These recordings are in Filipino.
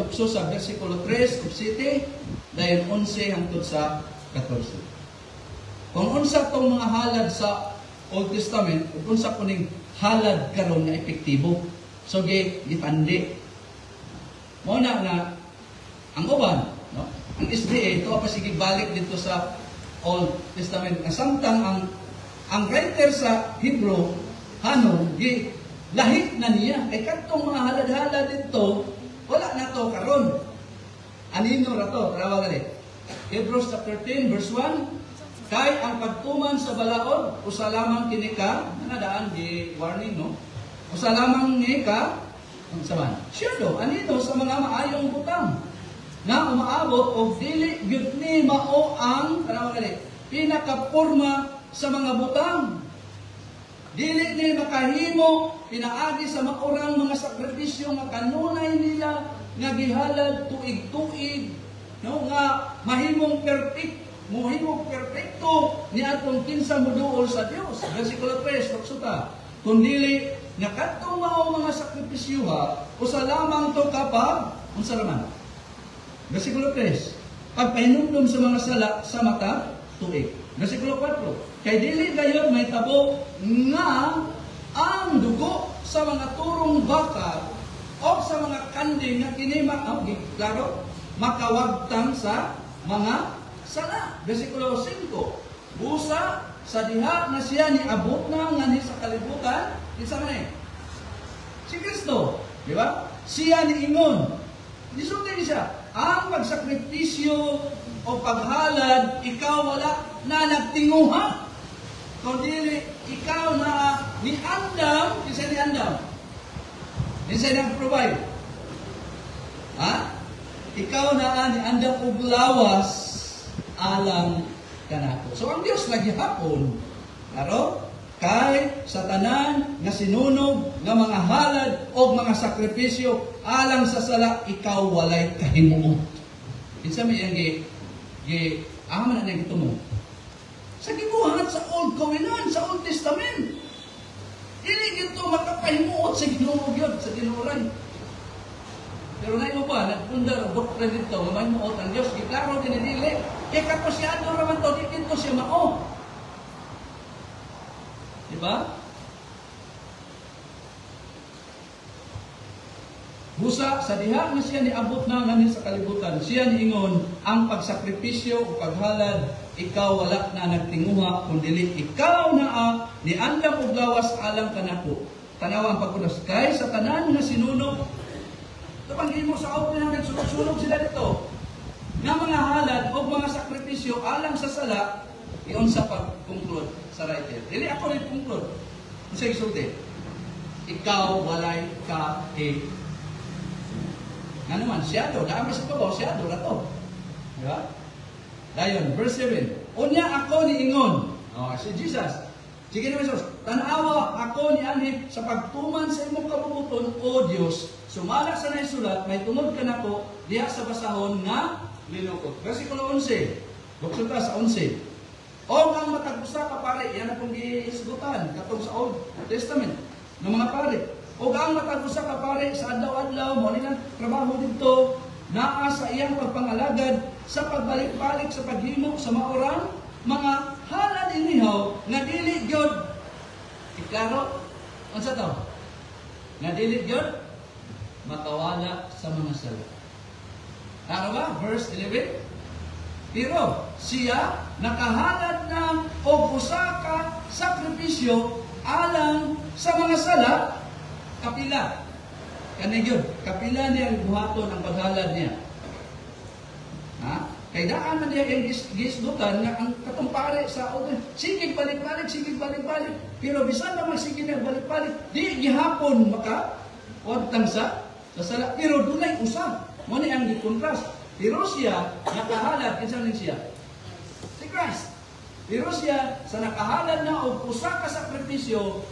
lukso sa versikulo 3 ug 7, dayon 11 hangtod sa 14. Kung unsa tong mga halad sa Old Testament, ug unsa kuning halad karon nga epektibo. So gipandi. Mo na ang uban, no? Ang SDA to pa sige balik dito sa Old Testament. Samtang ang writer sa Hebrew Hanon lahit na niya kay kadtong mga halad-halad dito wala na to karon. Anino ra to? Tarawa gali. Hebrews chapter 10 verse 1, kay ang pagtuman sa balaod usa lamang kini ka nadaan di warning, no? Usa lamang ni ka ang saman. Siyado anino sa mga maayong butang na umaabot og dili gyud ni mao ang tanaw gali pinakaporma sa mga butang. Dili ni makahimo pinaagi sa maurang mga sakripisyo nga kanunay nila nga gihalad tuig-tuig, no, nga mahimong perfecto ni atong kinsa moduol sa Dios. Versikulo 3 luksuta. Kun dili nga kadtong mao mga sakripisyo usa lamang to kapag unsa raman. Versikulo 3, pagpahinumdum sa mga sala sa mata tuig. Versikulo 4, kay dili gayon may tabo nga ang dugo sa mga turong baka o sa mga kanding nga kini klaro makawagtang sa mga sala. Versikulo 5, busa sa diha na siya ni abot na ngani sa kalibutan, kinsa man si Kristo, di ba? Siya ni ingon. Disulti siya, ang pagsakripisyo o paghalad ikaw wala na nagtinguha. Kung dili ikaw na ni Andam, kinsa ni Andam? Kinsa nag-provide? Ikaw na ni Andam ug lawas alang kanako. So ang Dios lagi hapon, klaro, kay sa tanan nga sinunog nga mga halad o mga sakripisyo alang sa sala ikaw walay kahimuot. Kinsa may ang aman na gitumo. Sa gibuhat sa Old Covenant, sa Old Testament. Dili gito makapahimuot sa Ginoo gyud sa tinuray. Pero na mo ba nagpundar og doktrina dito nga mahimuot ang Dios giklaro dinidili. Kay kaposyado raman to dito siya mao. Diba? Busa sa diha nga siya niabot na nganin sa kalibutan. Siya niingon ang pagsakripisyo o paghalad ikaw wala na nagtinguha kundi ikaw na ni andam og lawas alang kanako. Tanaw ang pagkunas kay sa tanan nga sinunog. Tapang mo sa auto na nagsulog sila dito. Nga mga halad o mga sakripisyo alang sa sala iyon sa pag-conclude sa writer. Dili ako rin conclude. Kasi isulti, ikaw walay ka nga naman, siyado. Dami sa tubo, siyado na to. Diba? Dayon, verse 7. Unya ako ni Ingon. Si Jesus. Sige naman, Jesus. Tanawa ako ni Anip sa pagtuman sa imong kabubuton, O Diyos. Sumala sa naisulat, may tungod ka na ko, diha sa basahon nga linukot. Versikulo 11. Buksunta sa 11. O ang matagpusa ka pare, yan na pong giisgutan, katong sa Old Testament, ng mga pare. O ang matagpusa ka pare, sa adlaw-adlaw, mo nilang trabaho dito, naa sa iyang pagpangalagad, sa pagbalik-balik, sa paghimo, sa maurang, mga halad inihaw, nga dili gyud. Iklaro, ano sa to? Nga dili gyud, makawala sa mga sala. Ano ba? Verse 11. Pero siya nakahalad ng o usa ka sakripisyo alang sa mga sala kapila. Kani gyud, kapila niya ang buhaton ang paghalad niya. Kay daan man niya yung gisdutan nga ang katong pare sa open. Sige balik-balik, sige balik-balik. Pero bisan naman sige na balik-balik, di gihapon maka wagtang sa sala. Pero dunay usa. Mo ni ang gikontrast. Pero siya nakahalad kinsa ning siya? Si Christ. Pero siya sa nakahalad na og usa ka sakripisyo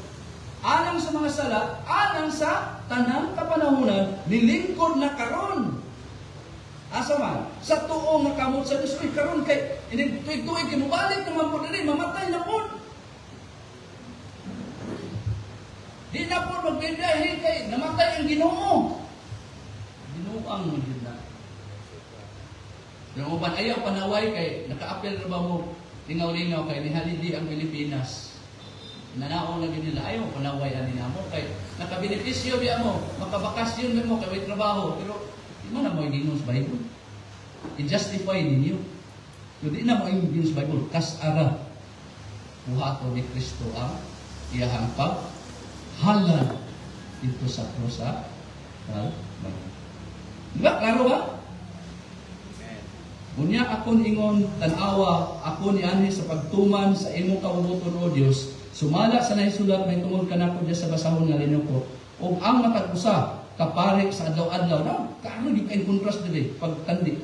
alang sa mga sala, alang sa tanang kapanahunan, nilingkod na karon. Asa man? Sa tuong nakamot sa Diyos, karon kay, tuig-tuig, kimubalik naman po dali, mamatay na po. Di na po magbibiyahe kay, namatay ang Ginoo. Ginoo ang magbibiyahe na. Yung uban, ayaw panaway kay naka-apel na ba mo lingaw-lingaw kay nihalili ang Pilipinas. Nanao na nila, ayaw panaway ani namo kay nakabenepisyo biya mo, makabakasyon mo kay may trabaho, pero di man na mo iginos Bible. I-justify ninyo. Hindi na mo iginos Bible, kas-ara. Buhato ni Kristo ang iyahang paghalad dito sa krosa. Diba? Klaro ba? Unya akon ingon tanawa, ako ni anhi sa pagtuman sa imong kaumoton o Dios, sumala sa naisulat may tungod kanako diya sa basahon nga linuko, o ang matag-usa kapare sa adlaw-adlaw na kaano di kay contrast dili pagtandi.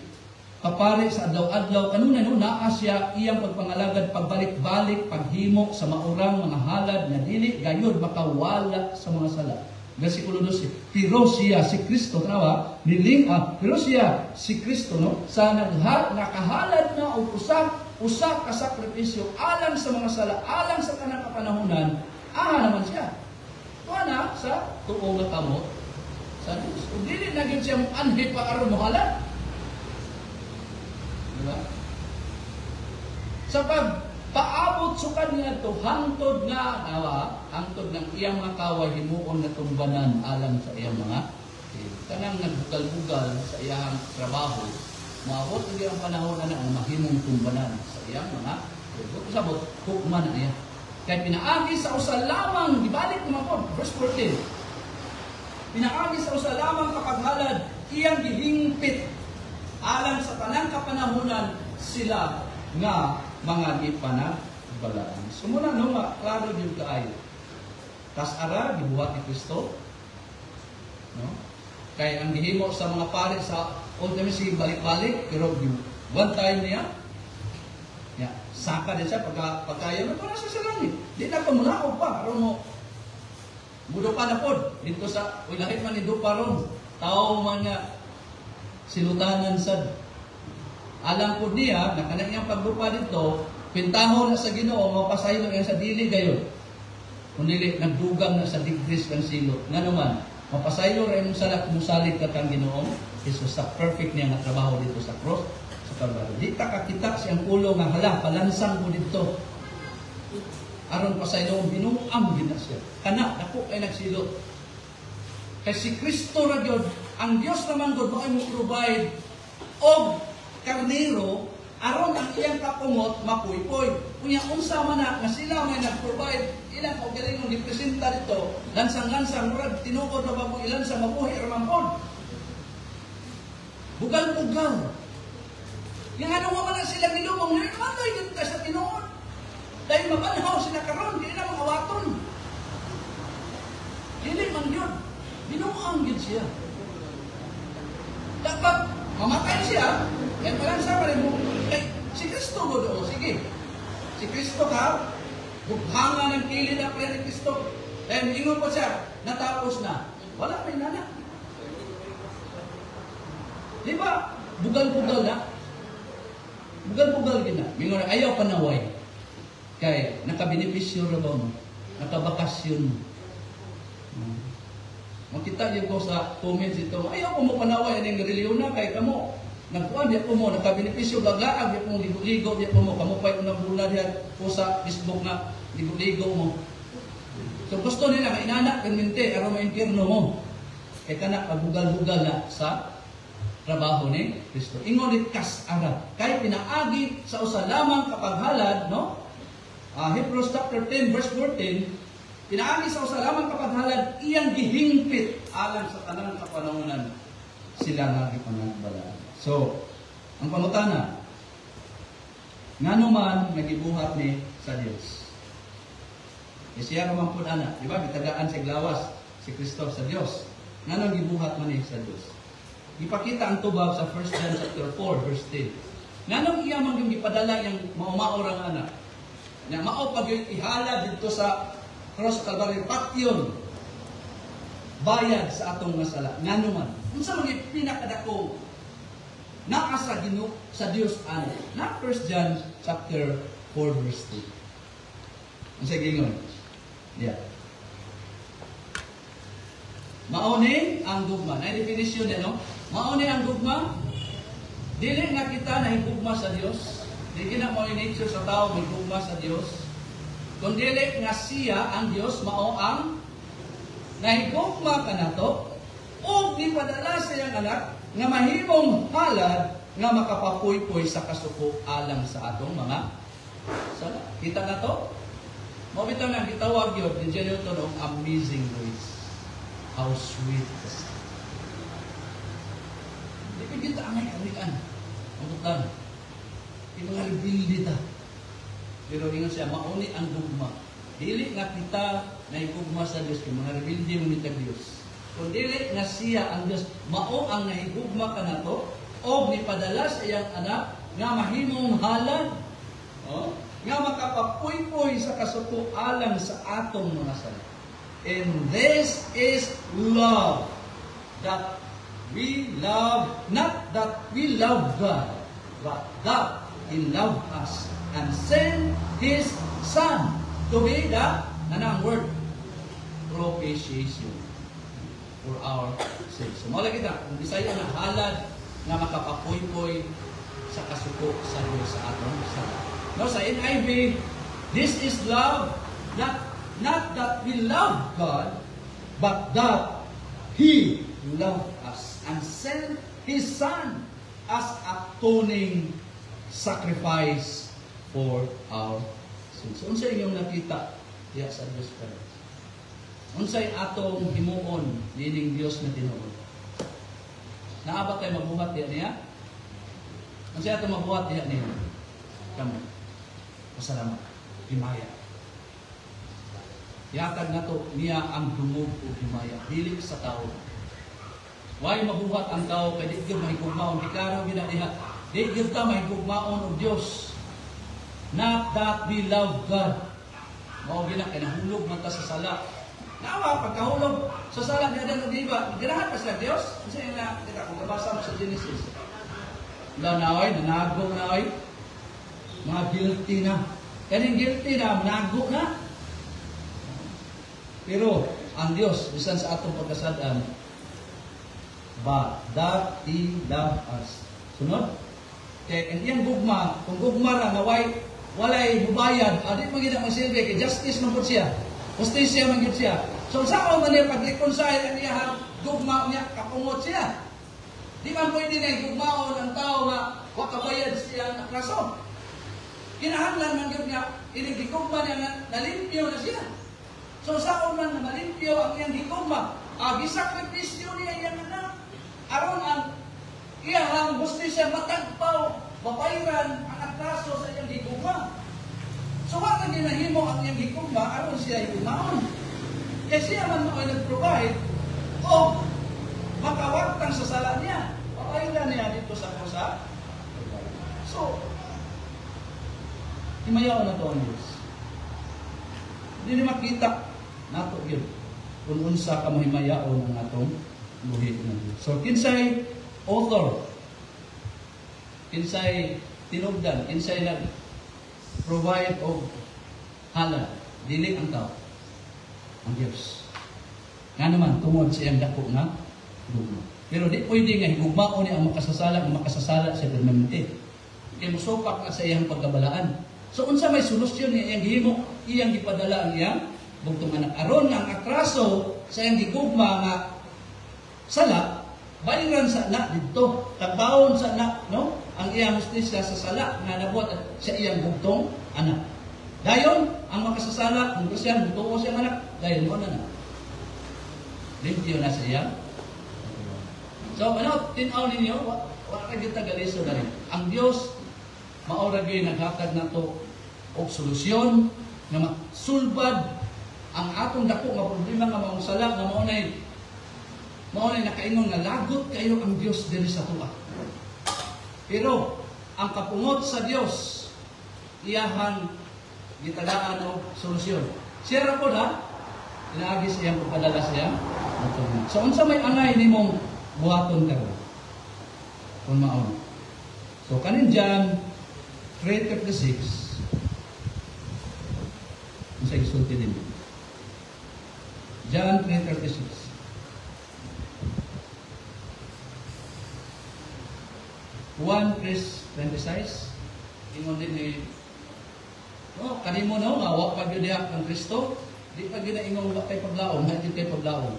Kapare sa adlaw-adlaw kanunay no naa siya iyang pagpangalagad pagbalik-balik paghimo sa maurang mga halad nga dili gayud makawala sa mga sala. Versikulo 12. Pero siya si Kristo pero siya si Kristo no sa nakahalad na og usa ka sakripisyo alang sa mga sala, alang sa kanang kapanahunan, naman siya. Tuana sa tuong nga kamot sa Diyos. Kung dili na gyud siya anhi pa aron mohalad. Diba? Sa paabot sukad niya to hangtod nga hangtod ng iyang mga kaway himuon na tumbanan alang sa iyang mga kanang nagbugal-bugal sa iyang trabaho maabot ug ang panahon na ang mahimong tumbanan sa iyang mga sabot hukman na iya kay pinaagi sa usa lamang gibalik mo verse 14 pinaagi sa usa lamang kapaghalad iyang gihingpit alang sa tanang kapanahunan sila nga mga ipanagbalaan. Sumuna no nga, klaro yung kaayo. Kas-ara, gibuhat ni Kristo. No? Kaya ang gihimo sa mga pare sa Old Testament, balik-balik, pero one time niya, saka din siya, pagkaya na para sa langit. Di na pamulaog pa, aron mo, mudo pa na po, dito sa, lahit man nido pa ron, tao man nga, silutanan sad. Alam po niya, na kanang pagrupa dito, pintaho na sa Ginoo, mapasayo na sa dili gayon. Kung dili, nagdugang na sa degrees ng silot. Nga naman, mapasayo rin mong salak, musalit ka kang Ginoo, Jesus sa perfect niya nga trabaho dito sa cross, sa Calvary. Di kakakita siyang ulo nga hala, palansang mo dito. Aron pasayo, binuang din na siya. Kana, ako ay nagsilot. Kasi Kristo na Diyos, ang Diyos naman God, mo provide og karnero, aron ang iyang kapungot, mapuy-puy. Kunya, unsa man na, nga sila may nag-provide, ilang kaugaling ng representa dito, lansang-lansang, murag, tinukod na ba mo ilan sa mabuhi, aramampon. Bugal-bugal. Yung ano mo na sila nilubong, naman yun ka sa tinuod. Dahil mabanhaw sila karon, hindi na mga waton. Hindi man yun. Binuang yun siya. Dapat, mamatay siya, kaya parang sa rin mo, si Kristo mo doon, sige. Si Kristo ka, bukhanga ng kilid na pre ni Kristo. Dahil ingon po siya, natapos na. Wala may nanak. Di ba? Bugal-bugal na. Bugal-bugal gina. Mingon, ayaw panaway. Kaya, nakabenepisyo rin mo. Nakabakasyon mo. Makita niyo ko sa comments ito, ayaw ko mo panaway ng reliyon na kay kamo. Nagkuhan diya po mo, nakabenepisyo, laglaag diya po mo, ligo-ligo diya po mo, kamupay unang bulan diya po sa Facebook na ligo-ligo mo. So gusto nila, inanak, ganmente, araw ma-impirno mo. Kaya ka na, pagbugal-bugal na sa trabaho ni Kristo. Ingonit kas-ara. Kaya pinaagi sa usa lamang kapaghalad, no? Hebrews chapter 10, verse 14, pinaagi sa usa lamang kapaghalad, iyang gihingpit alang sa tanang kapanahunan sila nga ipanagbalaan. So, ang pangutana, ngano man nagibuhat ni sa Dios. Siya naman po na, di ba? Bitagaan sa glawas si Kristo sa Dios. Ngano gibuhat man ni sa Dios. Ipakita ang tubag sa 1 John chapter 4 verse 10. Ngano iya man yung ipadala yung mao-maorang anak. Na mao pag ihala dito sa cross Calvary patyon bayad sa atong masala. Ngano man. Unsa man pinakadako naa sa Ginoo sa Dios ani. Na 1 John chapter 4 verse 2. Unsa gingon? Yeah. Mauni ang dugma. Na definition no? Mauni ang dugma. Dili nga kita nahigugma sa Dios. Dili na mo nature sa tao mahigugma sa Dios. Kung dili nga siya ang Dios mao ang nahigugma kanato o gipadala sa iyang anak nga mahimong halad nga makapapuy-puy sa kasuko alang sa atong mga sala. Kita na to? Mao bitaw na gitawag yun ni Newton og amazing grace. How sweet the sound. Di pa kita angay karian. Ang butlan. Pinag-rebuild ta. Pero ingon siya, mauni ang gugma. Dili nga kita na igugma sa Diyos, kaya mga rebuildi mo nitag Diyos. Kung dili nga siya ang Diyos, mao ang nahigugma ka na to, o nipadala sa iyang anak, nga mahimong halad, nga makapapuy-puy sa kasuko alang sa atong mga sala. And this is love, that we love, not that we love God, but that He loved us and sent His Son to be the word propitiation for our sins. So, mula kita, kung Bisaya na halad na makapapuy-puy sa kasuko sa Diyos sa atong sala. No, sa NIV, this is love, not that we love God, but that He loved us and sent His Son as atoning sacrifice for our sins. So, unsay inyong nakita diya sa Diyos Christ? Unsay atong himuon nining Dios na tinuod? Naabot tayo mabuhat diya niya? Unsay atong mabuhat diya niya? Kamo. Pasalamat. Himaya. Yatag na to niya ang dungog o himaya. Dili sa tao. Why mabuhat ang tao kay di gyud mahigugmaon di karo gina diha. Di gyud ta mahigugmaon og Dios. Not that we love God. Mao gina kay nahulog man ta sa sala. Nawa pagkahulog sa sala niya dang diba, ganahan pa sa Dios. Kasi nga kita kung babasa mo sa Genesis. Lanaoy, nanagong na oy. Mga guilty na. Kaning guilty na, nago na. Pero ang Dios bisan sa atong pagkasad-an, but that He loved us. Sunod? Kaya ang iyang gugma, kung gugma ra na walay bubayad, di magiging magsilbi, kay justice man po siya. Justisya man gid siya. So sa ako man niya pag-reconcile ang iyang gugma niya, kapungot siya. Di man pwede na gugmaon ang tao nga wakabayad siya ng rason. Kinahanglan man gid niya, inigigugma niya nalimpyo na siya. So sa ako man na malimpyo ang iyang gigugma, gisakripisyo niya iyang anak. Aron ang iyang justisya matagpaw, mapairan ang atraso sa iyang gigugma. So wala ginahimo ang iyang gigugma, aron siya yumaon. Kaya siya man mo ay nag-provide o makawagtang sa sala niya. Mapairan niya dito sa kusa. So, himayaw na to ang Diyos. Hindi na makita nato yun kung unsa ka mahimayaw ng atong buhi ng Diyos. So, kinsay author, kinsay tinugdan, kinsay nag-provide of halal, dili ang tao, ang Diyos. Nga naman, tungod sa iyang dako na gugma. Pero di pwede nga higugmaon niya ang makasasala sa permanente. Kaya musupak na sa iyang pagkabalaan. So, unsa may solusyon niya iyang gihimo, iyang gipadala ang iyang bugtong anak. Aron ang atraso sa iyang gigugma nga sala, bayaran sa anak dito. Tagbaon sa anak, no? Ang iyang justisya sa sala nga nabuhat sa iyang bugtong anak. Dayon, ang makasasala, kung Kristiyan, butuo siyang anak, dayon mo na. Limpyo na sa iyang. So, tinaw ninyo, wala ka kita galiso na rin. Ang Diyos, mauragay naghatag na to o solusyon na masulbad ang atong dako nga problema nga maong sala nga maunay nakaingon nga lagot kayo ang Dios diri sa tuwa. Pero ang kapungot sa Dios iyahan gitagaan og solusyon. Siya ra pod ha inaagi sa iyang pagpadala sa iyang matulungan. So unsa may angay nimong buhaton karon? Kung maon. So kanin John 3:36 unsa isulti din. John 3:36. Juan 3:26 ingon din ni kanimo no nga wa pa gyud diha ang Kristo, di pa gyud ingon wa kay paglaom, nga gyud kay paglaom.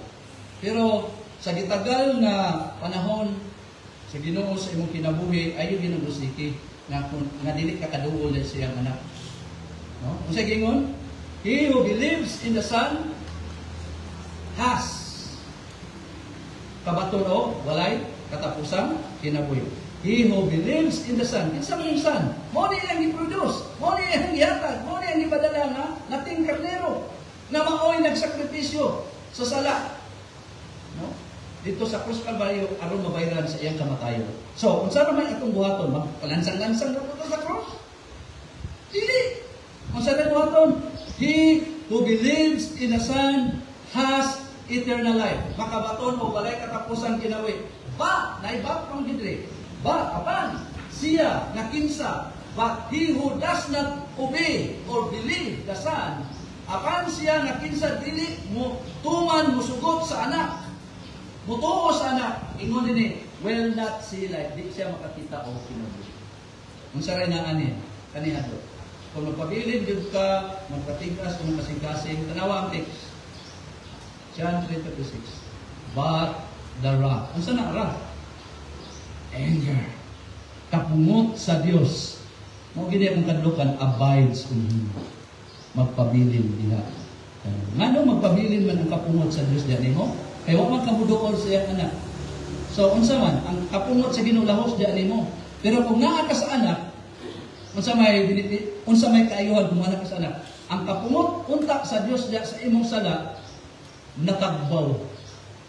Pero sa gitagal nga panahon sa Ginoo sa imong kinabuhi ayo ginugusiki nga dili ka kaduol sa iyang anak. No? Unsa gingon? He who believes in the Son has kabaton o walay katapusang kinabuhi. He who believes in the Son, kinsa man yung Son? Mo ni ang i-produce, mo ni ang gihatag, mo ni ang ipadala nga nating karnero na maoy nagsakripisyo sa sala. No? Dito sa Cruz Calvario aron mabayaran sa iyang kamatayon. So, unsa naman atong buhaton? Magpalansang-lansang na sa cross? Dili. Unsa na buhaton? He who believes in the Son has eternal life. Makabaton o balay katapusan kinawi. Ba, naibak pang gidre. Ba, apan, siya nakinsa. But he who does not obey or believe the Son, apan siya nakinsa dili mo tuman musugot sa anak. Mutuo sa anak, ingon din will not see life. Di siya makakita o kinabuhi. Unsa ray na ani kanihadto. Kung magpabilin jud ka, magpatigas kung kasing-kasing, tanawa ang text. John 3:36. But the wrath. Unsa na wrath? Anger. Kapungot sa Dios. Mo gid akong kadlukan abides in him. Magpabilin diha. Ngano magpabilin man ang kapungot sa Dios diyan nimo? Kay wa man kamuduol sa iyang anak. So unsa man ang kapungot sa Ginoo lahos diyan nimo. Pero kung naa ka sa anak, unsa may kaayuhan kung ana ka sa anak? Ang kapungot unta sa Dios diya sa imong sala nakagbaw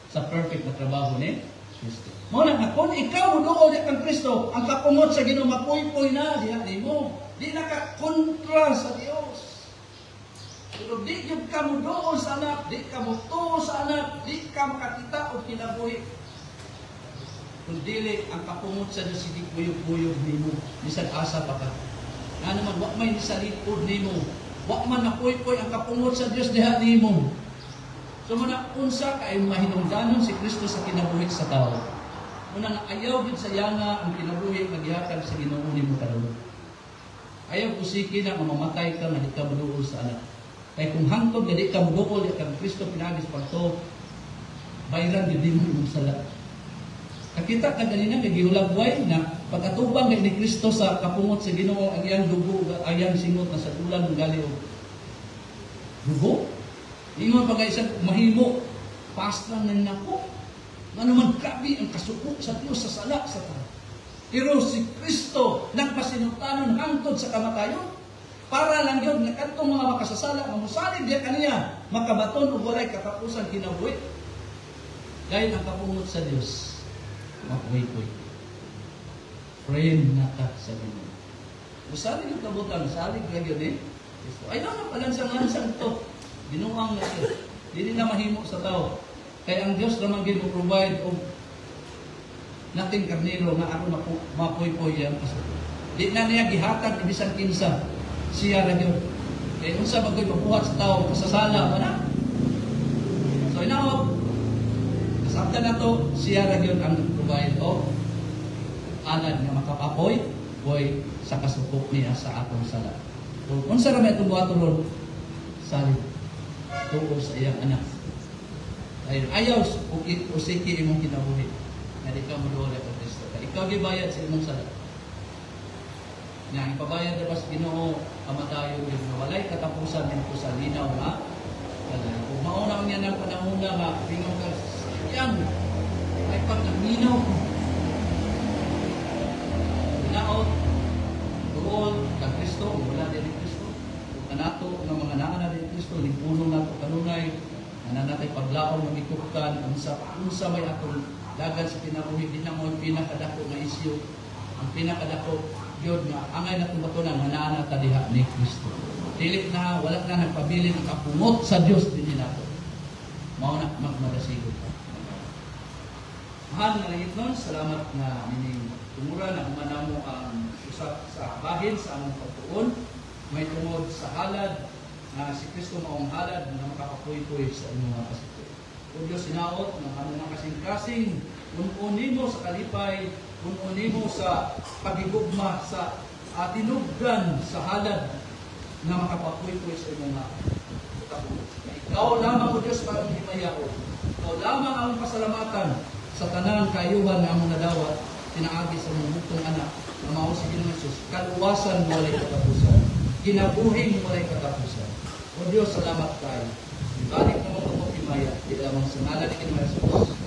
sa perfect na trabaho ni Kristo. Mo na kung ikaw muduol diya kang Kristo, ang kapungot sa Ginoo mapuy-puy na diha nimo. Di na ka kontra sa Dios. Pero di yung ka mo doon sa anak, di ka mo to sa anak, di ka makakita o kinabuhi. Kung dili, ang kapungot sa Diyos, hindi buyog-buyog ni mo, nisag asa pa ka. Nga naman, wak may nisalipod ni mo, wak man napuy-puy ang kapungot sa Diyos, diha ni mo. So muna, unsa ka ay mahinungdanon si Kristo sa kinabuhi sa tao. Muna nga, ayaw din sa yanga ang kinabuhi, maghihatag sa Ginoo ni mo karon. Ayaw kusiki na mamamatay ka, nga di ka maduol sa anak. Kaya kung hangtod nga di ka mudukol, di ka Kristo pinagis pagto, bayran di mo yung sala. Nakita ka ganina, nagihulagway na pagkatubang ni Kristo sa kapungot sa Ginoo, ang iyang dugo, ang iyang singot na sa tulang ng galiw. Dugo? Ingon pa isang mahimo, pasta na nako. Nga naman grabe ang kasuko sa Diyos sa sala sa tao. Pero si Kristo nagpasinutanon hangtod sa kamatayon. Para lang yun, na kantong mga makasasala, mamusalig diya kaniya, makabaton o walay katapusan kinabuhi. Dahil ang kapungot sa Diyos, mapuhi-puhi. Friend na ka sa Ginoo. Musalig yung kabutan, salig lang yun eh. Ay na, palansang-lansang to. Binuang na siya. Hindi na mahimo sa tao. Kaya ang Diyos naman provide o nating karnero na ako mapuhi-puhi yan. Di na niya gihatag, ibisang kinsa. Siya ra gyud. Kaya unsa bagoy mabuhat sa tao kasasala ba na? So inaw kasabta na to, siya ra gyud ang provide o alad nga makapapoy boy sa kasukop niya sa atong sala. So unsa ra may tubuhaton ron? Salig tuo sa iyang anak. Ay ayaw usiki imong kinabuhi. Na di ka moduol sa Kristo. Ikaw gibayad sa imong sala. Nga ipabayad na sa Ginoo kamatayon yung nawalay katapusan dito sa linaw nga kung mauna niya ng panahon na nga tingong ka yan ay pag naminaw naot doon kang Kristo wala din ni Kristo kanato ng mga naana din Kristo lipunong nato kanunay na natay paglaom ng ikupkan unsa may atong dagan sa kinabuhi din na mo pinakadako nga isyu ang pinakadako yun nga, angay na kumatunan, manana ta diha ni Kristo. Dili na, wala na nagpabilin ang kapungot sa Diyos din nila. Mao na magmadasigot ka. Mahal nga rin nun, salamat na mining tumura na umana mo ang usap sa bahin sa among pagtuon. May tungod sa halad na si Kristo maong halad na makapapuy-puy sa inyong mga pasito. O Diyos, sinaot ng ano ng kasing-kasing, unin mo sa kalipay, unin mo sa pagigugma, sa tinugdan, sa halad na makapapuy-puy sa mga katapunan. Ikaw lamang, O Diyos, parang himayao. Ikaw lamang ang pasalamatan sa tanang kayuhan na among nadawat, tinaagi sa mga butong anak, na mausig ng Jesus, kaluwasan mo walay katapusan, ginabuhing mo walay katapusan. O Diyos, salamat tayo. Ibalik mo ang himaya, di lamang sa ngalan ni Kinong Jesus.